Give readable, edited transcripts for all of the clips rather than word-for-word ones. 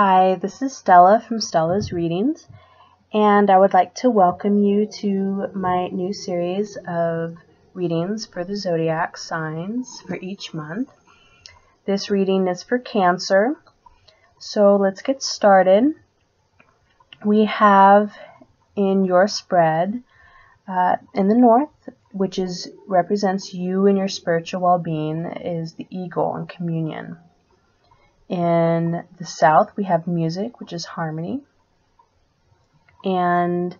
Hi, this is Stella from Stella's Readings, and I would like to welcome you to my new series of readings for the zodiac signs for each month. This reading is for Cancer, so let's get started. We have in your spread in the north, which represents you and your spiritual well-being, is the eagle and communion. In the south, we have music, which is harmony. And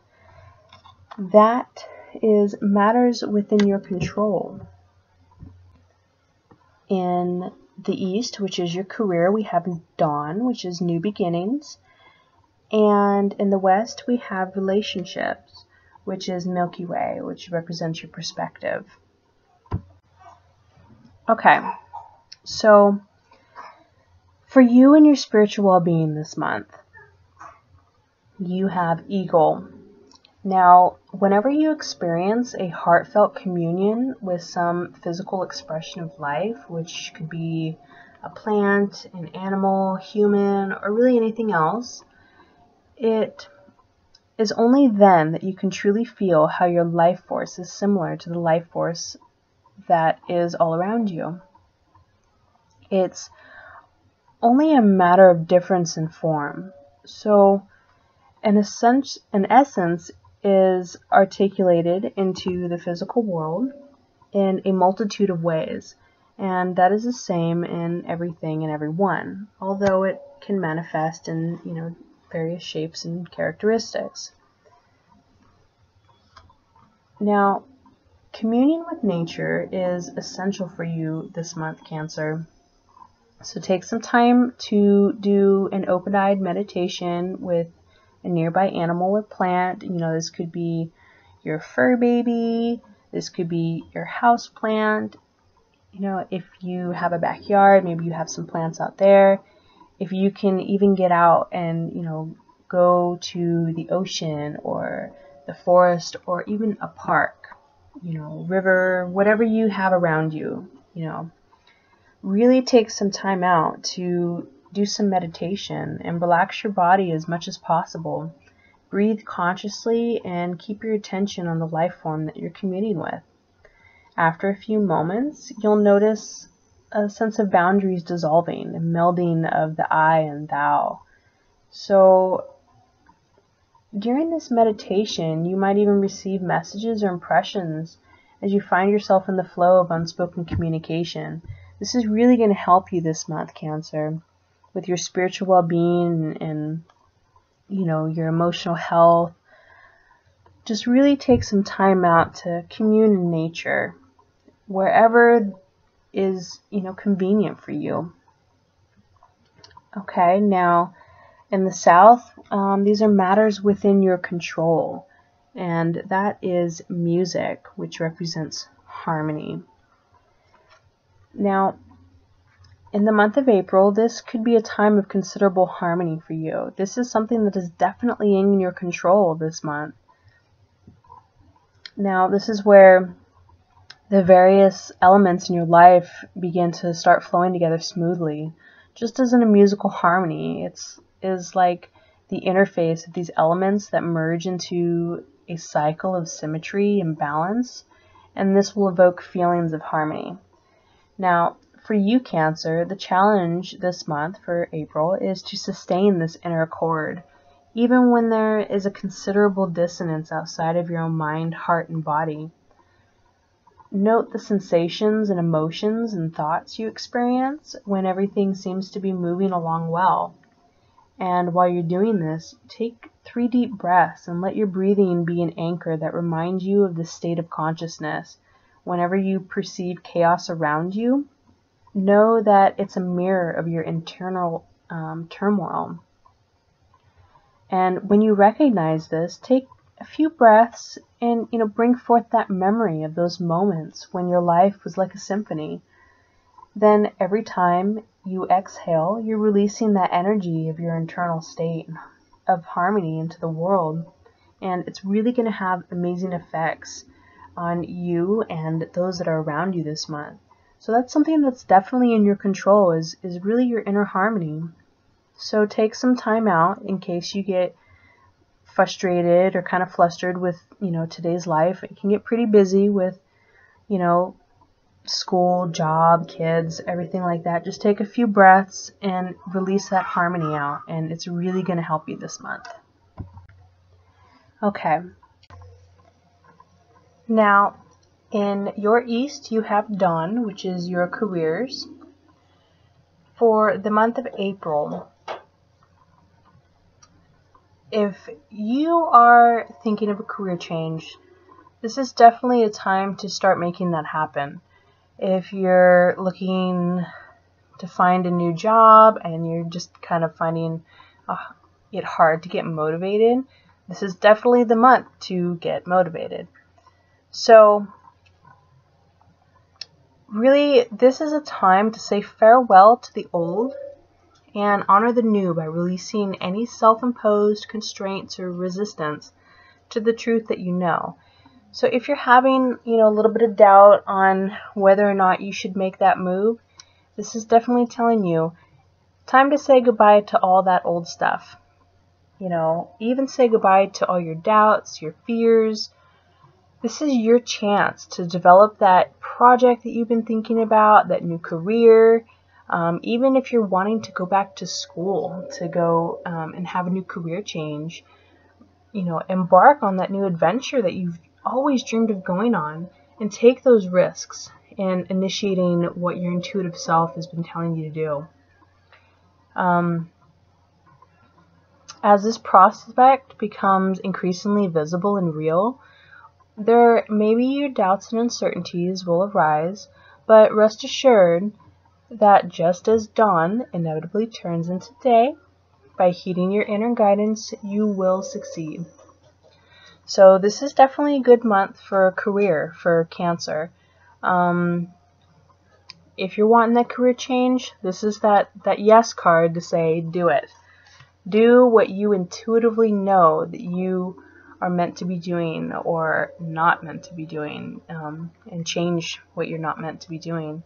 that is matters within your control. In the east, which is your career, we have dawn, which is new beginnings. And in the west, we have relationships, which is Milky Way, which represents your perspective. Okay, so for you and your spiritual well-being this month, you have eagle. Now, whenever you experience a heartfelt communion with some physical expression of life, which could be a plant, an animal, human, or really anything else, it is only then that you can truly feel how your life force is similar to the life force that is all around you. It's only a matter of difference in form. So, an essence is articulated into the physical world in a multitude of ways, and that is the same in everything and everyone, although it can manifest in various shapes and characteristics. Now, communion with nature is essential for you this month, Cancer. So take some time to do an open-eyed meditation with a nearby animal or plant. This could be your fur baby, this could be your house plant. If you have a backyard, maybe you have some plants out there. If you can even get out and, go to the ocean or the forest or even a park, river, whatever you have around you, really take some time out to do some meditation and relax your body as much as possible. Breathe consciously and keep your attention on the life form that you're communing with. After a few moments, you'll notice a sense of boundaries dissolving, a melding of the I and thou. So during this meditation, you might even receive messages or impressions as you find yourself in the flow of unspoken communication. This is really going to help you this month, Cancer, with your spiritual well-being and your emotional health. Just really take some time out to commune in nature, wherever is convenient for you. Okay, now in the south, these are matters within your control, and that is music, which represents harmony. Now, in the month of April, this could be a time of considerable harmony for you. This is something that is definitely in your control this month. Now, this is where the various elements in your life begin to start flowing together smoothly. Just as in a musical harmony, it is like the interface of these elements that merge into a cycle of symmetry and balance, and this will evoke feelings of harmony. Now, for you, Cancer, the challenge this month for April is to sustain this inner accord, even when there is a considerable dissonance outside of your own mind, heart, and body. Note the sensations and emotions and thoughts you experience when everything seems to be moving along well. And while you're doing this, take 3 deep breaths and let your breathing be an anchor that reminds you of the state of consciousness. Whenever you perceive chaos around you, know that it's a mirror of your internal turmoil. And when you recognize this, take a few breaths and bring forth that memory of those moments when your life was like a symphony. Then every time you exhale, you're releasing that energy of your internal state of harmony into the world, and it's really going to have amazing effects on you and those that are around you this month. So that's something that's definitely in your control, is really your inner harmony. So take some time out in case you get frustrated or kind of flustered with, today's life. It can get pretty busy with, school, job, kids, everything like that. Just take a few breaths and release that harmony out, and it's really going to help you this month. Okay. Now, in your east, you have dawn, which is your careers. For the month of April, if you are thinking of a career change, this is definitely a time to start making that happen. If you're looking to find a new job and you're just kind of finding it hard to get motivated, this is definitely the month to get motivated. So really, this is a time to say farewell to the old and honor the new by releasing any self-imposed constraints or resistance to the truth that you know. So if you're having, a little bit of doubt on whether or not you should make that move, this is definitely telling you time to say goodbye to all that old stuff. Even say goodbye to all your doubts, your fears. This is your chance to develop that project that you've been thinking about, that new career. Even if you're wanting to go back to school, to go and have a new career change, embark on that new adventure that you've always dreamed of going on, and take those risks in initiating what your intuitive self has been telling you to do. As this prospect becomes increasingly visible and real, there maybe your doubts and uncertainties will arise, but rest assured that just as dawn inevitably turns into day, by heeding your inner guidance, you will succeed. So this is definitely a good month for a career for Cancer. If you're wanting that career change, this is that yes card to say do it. Do what you intuitively know that you are meant to be doing or not meant to be doing, and change what you're not meant to be doing.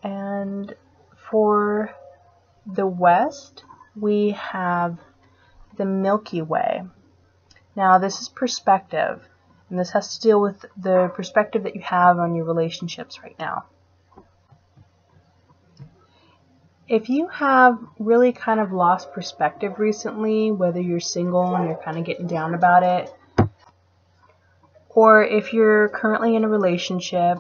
And for the west, we have the Milky Way. Now, this is perspective, and this has to deal with the perspective that you have on your relationships right now. If you have really kind of lost perspective recently, whether you're single and you're kind of getting down about it, or if you're currently in a relationship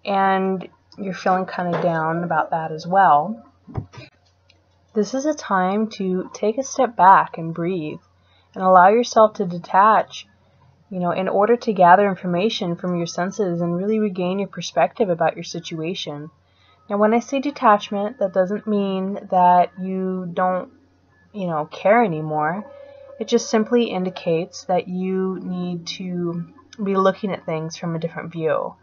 and you're feeling kind of down about that as well, this is a time to take a step back and breathe and allow yourself to detach, in order to gather information from your senses and really regain your perspective about your situation. Now, when I say detachment, that doesn't mean that you don't, care anymore. It just simply indicates that you need to be looking at things from a different view.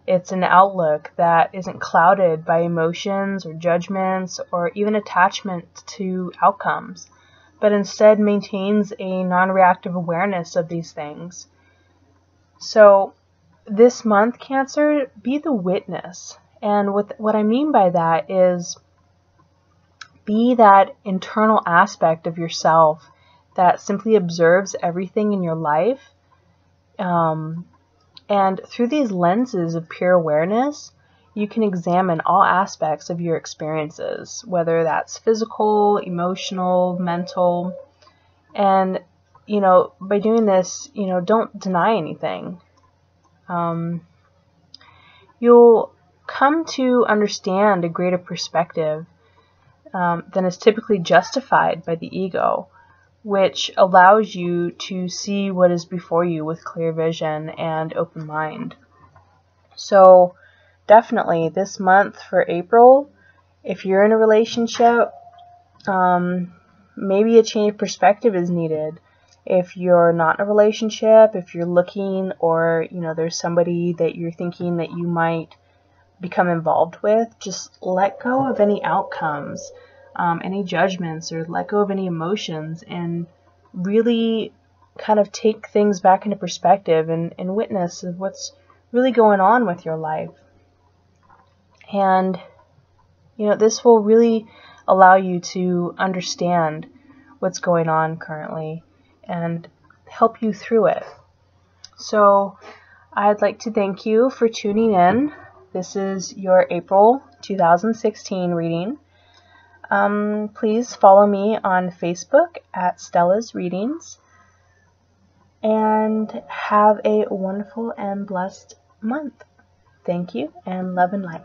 It's an outlook that isn't clouded by emotions or judgments or even attachment to outcomes, but instead maintains a non-reactive awareness of these things. So this month, Cancer, be the witness. And what I mean by that is be that internal aspect of yourself that simply observes everything in your life. And through these lenses of pure awareness, you can examine all aspects of your experiences, whether that's physical, emotional, mental. And, by doing this, don't deny anything. You'll come to understand a greater perspective than is typically justified by the ego, which allows you to see what is before you with clear vision and open mind. So definitely this month for April, if you're in a relationship, maybe a change of perspective is needed. If you're not in a relationship, if you're looking, or there's somebody that you're thinking that you might become involved with, just let go of any outcomes, any judgments, or let go of any emotions, and really kind of take things back into perspective and witness what's really going on with your life. And This will really allow you to understand what's going on currently and help you through it. So I'd like to thank you for tuning in. This is your April 2016 reading. Please follow me on Facebook at Stella's Readings, and have a wonderful and blessed month. Thank you, and love and light.